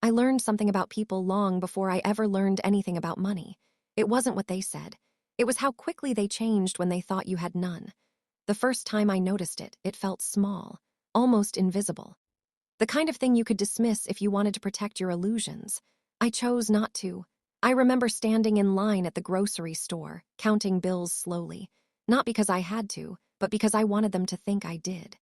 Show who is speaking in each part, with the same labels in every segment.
Speaker 1: I learned something about people long before I ever learned anything about money. It wasn't what they said. It was how quickly they changed when they thought you had none. The first time I noticed it, it felt small, almost invisible. The kind of thing you could dismiss if you wanted to protect your illusions. I chose not to. I remember standing in line at the grocery store, counting bills slowly, not because I had to, but because I wanted them to think I did.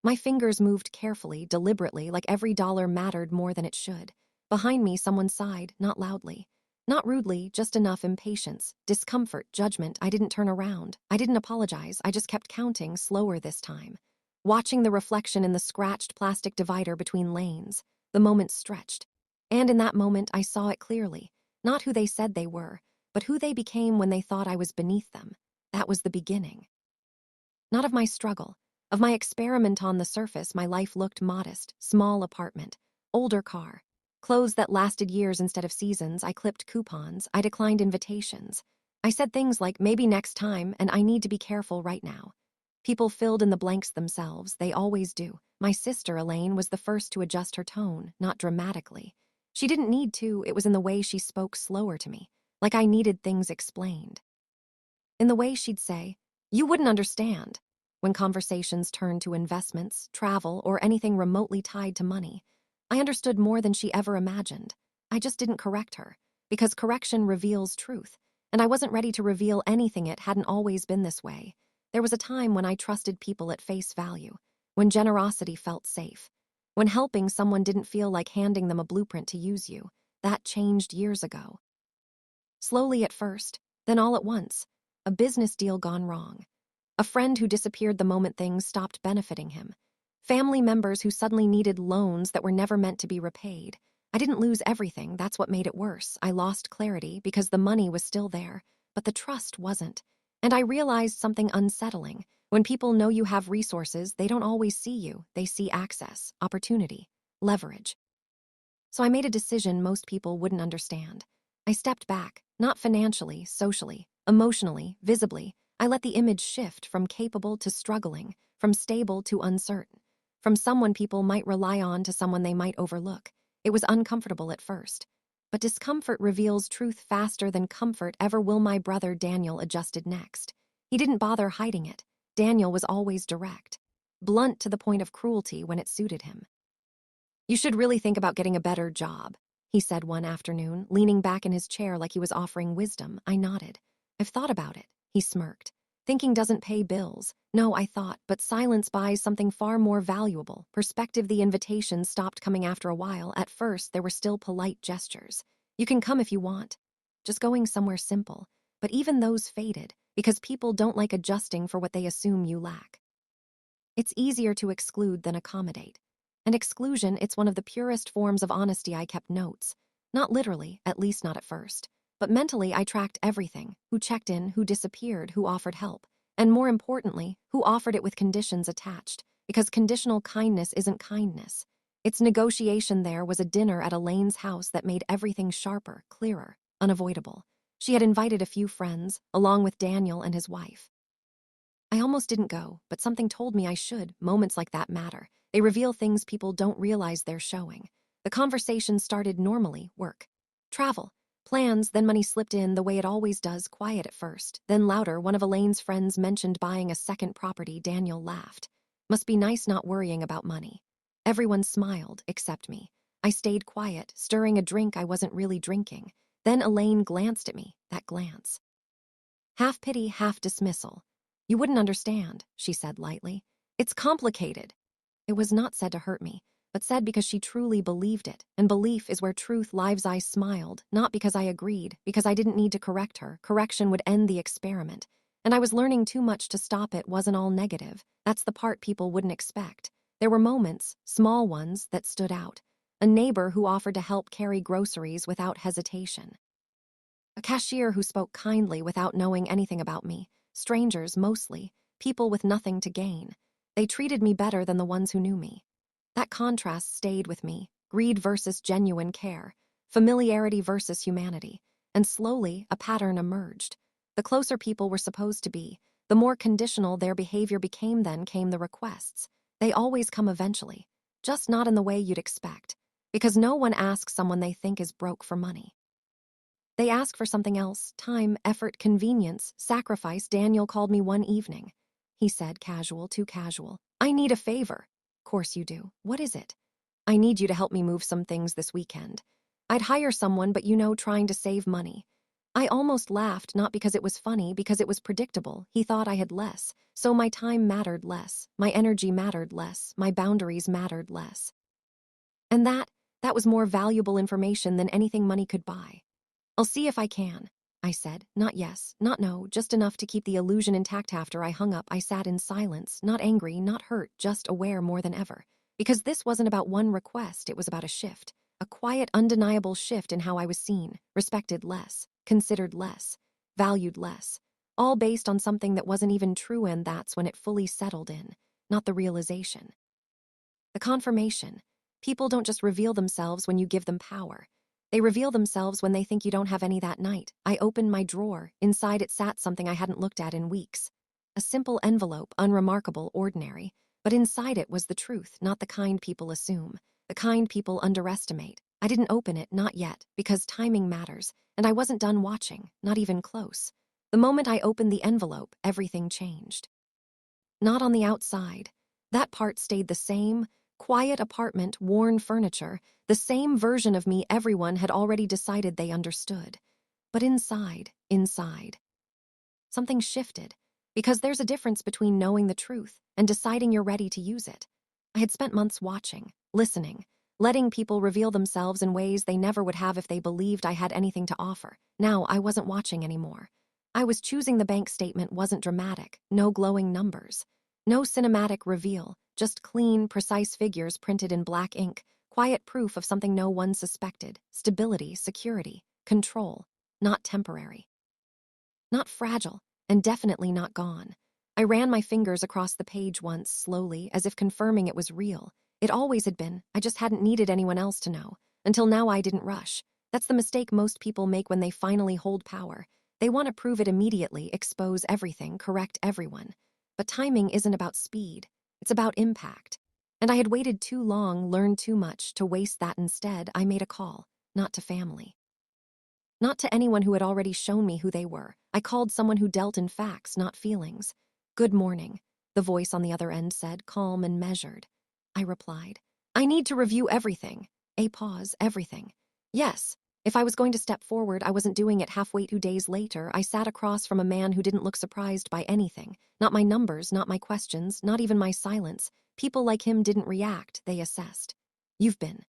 Speaker 1: My fingers moved carefully, deliberately, like every dollar mattered more than it should. Behind me, someone sighed, not loudly. Not rudely, just enough impatience, discomfort, judgment. I didn't turn around. I didn't apologize. I just kept counting, slower this time. Watching the reflection in the scratched plastic divider between lanes, the moment stretched. And in that moment, I saw it clearly. Not who they said they were, but who they became when they thought I was beneath them. That was the beginning. Not of my struggle. Of my experiment on the surface, my life looked modest, small apartment, older car, clothes that lasted years instead of seasons. I clipped coupons, I declined invitations. I said things like, maybe next time, and I need to be careful right now. People filled in the blanks themselves, they always do. My sister, Elaine, was the first to adjust her tone, not dramatically. She didn't need to, it was in the way she spoke slower to me, like I needed things explained. In the way she'd say, "You wouldn't understand," when conversations turned to investments, travel, or anything remotely tied to money. I understood more than she ever imagined. I just didn't correct her, because correction reveals truth, and I wasn't ready to reveal anything. It hadn't always been this way. There was a time when I trusted people at face value, when generosity felt safe, when helping someone didn't feel like handing them a blueprint to use you. That changed years ago. Slowly at first, then all at once. A business deal gone wrong. A friend who disappeared the moment things stopped benefiting him. Family members who suddenly needed loans that were never meant to be repaid. I didn't lose everything, that's what made it worse. I lost clarity because the money was still there, but the trust wasn't. And I realized something unsettling. When people know you have resources, they don't always see you. They see access, opportunity, leverage. So I made a decision most people wouldn't understand. I stepped back, not financially, socially, emotionally, visibly. I let the image shift from capable to struggling, from stable to uncertain, from someone people might rely on to someone they might overlook. It was uncomfortable at first, but discomfort reveals truth faster than comfort ever will. My brother Daniel adjusted next. He didn't bother hiding it. Daniel was always direct, blunt to the point of cruelty when it suited him. "You should really think about getting a better job," he said one afternoon, leaning back in his chair like he was offering wisdom. I nodded. "I've thought about it," he smirked. "Thinking doesn't pay bills." No, I thought, but silence buys something far more valuable. Perspective. The invitations stopped coming after a while. At first, there were still polite gestures. "You can come if you want." Just going somewhere simple. But even those faded, because people don't like adjusting for what they assume you lack. It's easier to exclude than accommodate. And exclusion, it's one of the purest forms of honesty. I kept notes. Not literally, at least not at first. But mentally, I tracked everything: who checked in, who disappeared, who offered help. And more importantly, who offered it with conditions attached. Because conditional kindness isn't kindness. Its negotiation. There was a dinner at Elaine's house that made everything sharper, clearer, unavoidable. She had invited a few friends, along with Daniel and his wife. I almost didn't go, but something told me I should. Moments like that matter. They reveal things people don't realize they're showing. The conversation started normally: work, travel, plans, then money slipped in the way it always does, quiet at first, then louder. One of Elaine's friends mentioned buying a second property. Daniel laughed. Must be nice not worrying about money. Everyone smiled, except me. I stayed quiet, stirring a drink I wasn't really drinking. Then Elaine glanced at me, that glance. Half pity, half dismissal. "You wouldn't understand," she said lightly. "It's complicated." It was not said to hurt me, but said because she truly believed it, and belief is where truth lives. I smiled, not because I agreed, because I didn't need to correct her. Correction would end the experiment, and I was learning too much to stop. It wasn't all negative. That's the part people wouldn't expect. There were moments, small ones, that stood out. A neighbor who offered to help carry groceries without hesitation. A cashier who spoke kindly without knowing anything about me. Strangers, mostly, people with nothing to gain. They treated me better than the ones who knew me. That contrast stayed with me: greed versus genuine care, familiarity versus humanity. And slowly, a pattern emerged. The closer people were supposed to be, the more conditional their behavior became. Then came the requests. They always come eventually, just not in the way you'd expect. Because no one asks someone they think is broke for money. They ask for something else: time, effort, convenience, sacrifice. Daniel called me one evening. He said, casual, too casual, "I need a favor." "Course you do. What is it?" "I need you to help me move some things this weekend." I'd hire someone, but trying to save money. I almost laughed, not because it was funny, because it was predictable. He thought I had less, so my time mattered less, my energy mattered less, my boundaries mattered less. And that was more valuable information than anything money could buy. "I'll see if I can," I said. Not yes, not no, just enough to keep the illusion intact. After I hung up, I sat in silence, not angry, not hurt, just aware more than ever. Because this wasn't about one request, it was about a shift. A quiet, undeniable shift in how I was seen, respected less, considered less, valued less. All based on something that wasn't even true, and that's when it fully settled in. Not the realization. The confirmation. People don't just reveal themselves when you give them power. They reveal themselves when they think you don't have any that night. I opened my drawer. Inside it sat something I hadn't looked at in weeks. A simple envelope, unremarkable, ordinary. But inside it was the truth, not the kind people assume, the kind people underestimate. I didn't open it, not yet, because timing matters, and I wasn't done watching, not even close. The moment I opened the envelope, everything changed. Not on the outside. That part stayed the same. Quiet apartment, worn furniture, the same version of me everyone had already decided they understood. But inside, something shifted. Because there's a difference between knowing the truth and deciding you're ready to use it. I had spent months watching, listening, letting people reveal themselves in ways they never would have if they believed I had anything to offer. Now I wasn't watching anymore. I was choosing. The bank statement wasn't dramatic, no glowing numbers, no cinematic reveal, just clean, precise figures printed in black ink, quiet proof of something no one suspected: stability, security, control, not temporary, not fragile, and definitely not gone. I ran my fingers across the page once, slowly, as if confirming it was real. It always had been, I just hadn't needed anyone else to know. Until now, I didn't rush. That's the mistake most people make when they finally hold power. They want to prove it immediately, expose everything, correct everyone. But timing isn't about speed, it's about impact. And I had waited too long, learned too much, to waste that. Instead, I made a call, not to family. Not to anyone who had already shown me who they were. I called someone who dealt in facts, not feelings. "Good morning," the voice on the other end said, calm and measured. I replied, "I need to review everything." A pause. Everything. Yes. If I was going to step forward, I wasn't doing it halfway. 2 days later, I sat across from a man who didn't look surprised by anything. Not my numbers, not my questions, not even my silence. People like him didn't react, they assessed. "You've been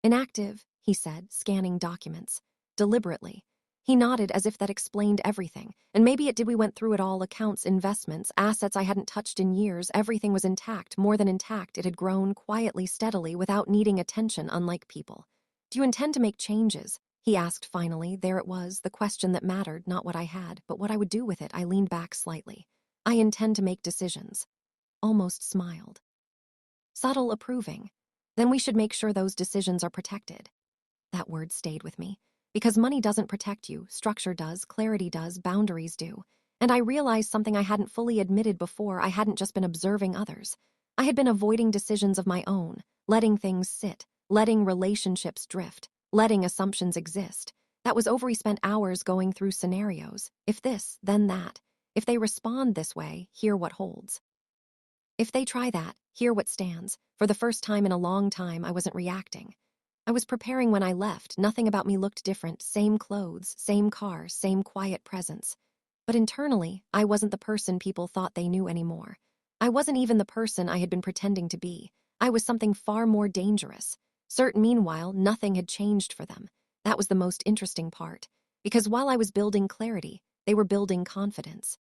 Speaker 1: inactive," he said, scanning documents. Deliberately. He nodded as if that explained everything. And maybe it did. We went through it all: accounts, investments, assets I hadn't touched in years. Everything was intact, more than intact. It had grown quietly, steadily, without needing attention, unlike people. "Do you intend to make changes?" he asked finally. There it was, the question that mattered, not what I had, but what I would do with it. I leaned back slightly. "I intend to make decisions." Almost smiled. Subtle, approving. "Then we should make sure those decisions are protected." That word stayed with me. Because money doesn't protect you, structure does, clarity does, boundaries do. And I realized something I hadn't fully admitted before. I hadn't just been observing others. I had been avoiding decisions of my own, letting things sit, letting relationships drift, letting assumptions exist. That was over. We spent hours going through scenarios. If this, then that. If they respond this way, hear what holds. If they try that, hear what stands. For the first time in a long time, I wasn't reacting. I was preparing. When I left, nothing about me looked different. Same clothes, same car, same quiet presence. But internally, I wasn't the person people thought they knew anymore. I wasn't even the person I had been pretending to be. I was something far more dangerous. Meanwhile, nothing had changed for them. That was the most interesting part. Because while I was building clarity, they were building confidence.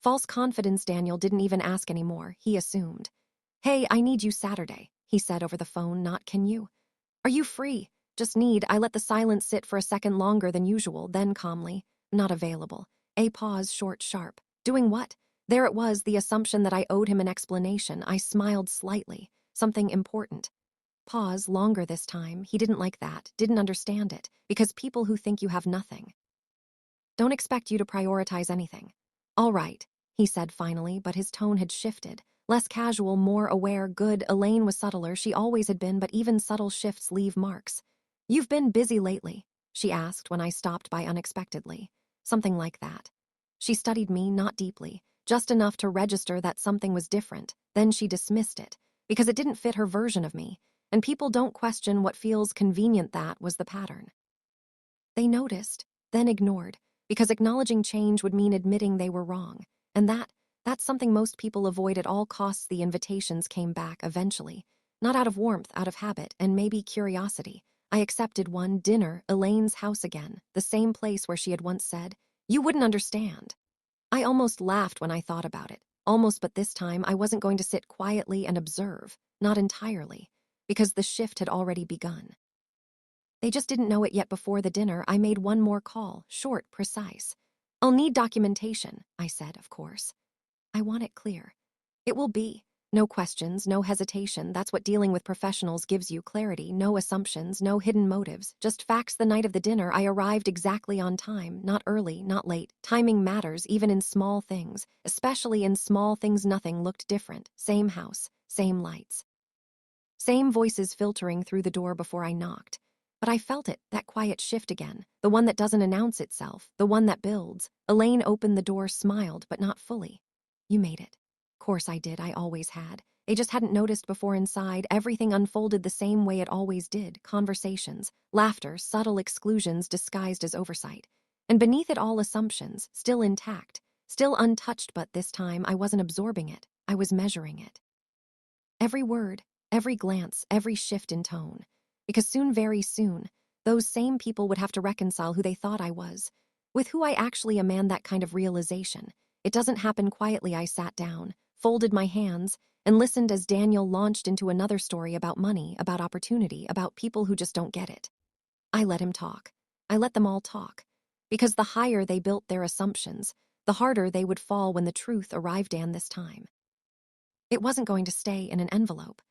Speaker 1: False confidence. Daniel didn't even ask anymore. He assumed. "Hey, I need you Saturday," he said over the phone, not "can you?" "Are you free?" "Just need." I let the silence sit for a second longer than usual, then calmly, "Not available." A pause, short, sharp. "Doing what?" There it was, the assumption that I owed him an explanation. I smiled slightly. "Something important." Pause, longer this time. He didn't like that, didn't understand it, because people who think you have nothing don't expect you to prioritize anything. "All right," he said finally, but his tone had shifted, Less casual, more aware, good. Elaine was subtler, she always had been, but even subtle shifts leave marks. "You've been busy lately?" she asked when I stopped by unexpectedly. Something like that. She studied me, not deeply, just enough to register that something was different. Then she dismissed it, because it didn't fit her version of me, and people don't question what feels convenient. That was the pattern. They noticed, then ignored, because acknowledging change would mean admitting they were wrong. And that's something most people avoid at all costs. The invitations came back eventually, not out of warmth, out of habit, and maybe curiosity. I accepted one: dinner, Elaine's house again, the same place where she had once said, "You wouldn't understand." I almost laughed when I thought about it. Almost, but this time I wasn't going to sit quietly and observe, not entirely, because the shift had already begun. They just didn't know it yet. Before the dinner, I made one more call, short, precise. "I'll need documentation," I said, of course. "I want it clear. It will be. No questions, no hesitation. That's what dealing with professionals gives you: clarity, no assumptions, no hidden motives, just facts." The night of the dinner, I arrived exactly on time, not early, not late. Timing matters, even in small things, especially in small things. Nothing looked different. Same house, same lights, same voices filtering through the door before I knocked. But I felt it, that quiet shift again, the one that doesn't announce itself, the one that builds. Elaine opened the door, smiled, but not fully. "You made it." Course I did, I always had. They just hadn't noticed before. Inside, everything unfolded the same way it always did: conversations, laughter, subtle exclusions disguised as oversight. And beneath it all, assumptions, still intact, still untouched. But this time, I wasn't absorbing it, I was measuring it. Every word, every glance, every shift in tone. Because soon, very soon, those same people would have to reconcile who they thought I was with who I actually am. And that kind of realization, it doesn't happen quietly. I sat down, folded my hands, and listened as Daniel launched into another story about money, about opportunity, about people who just don't get it. I let him talk. I let them all talk. Because the higher they built their assumptions, the harder they would fall when the truth arrived. And this time, it wasn't going to stay in an envelope.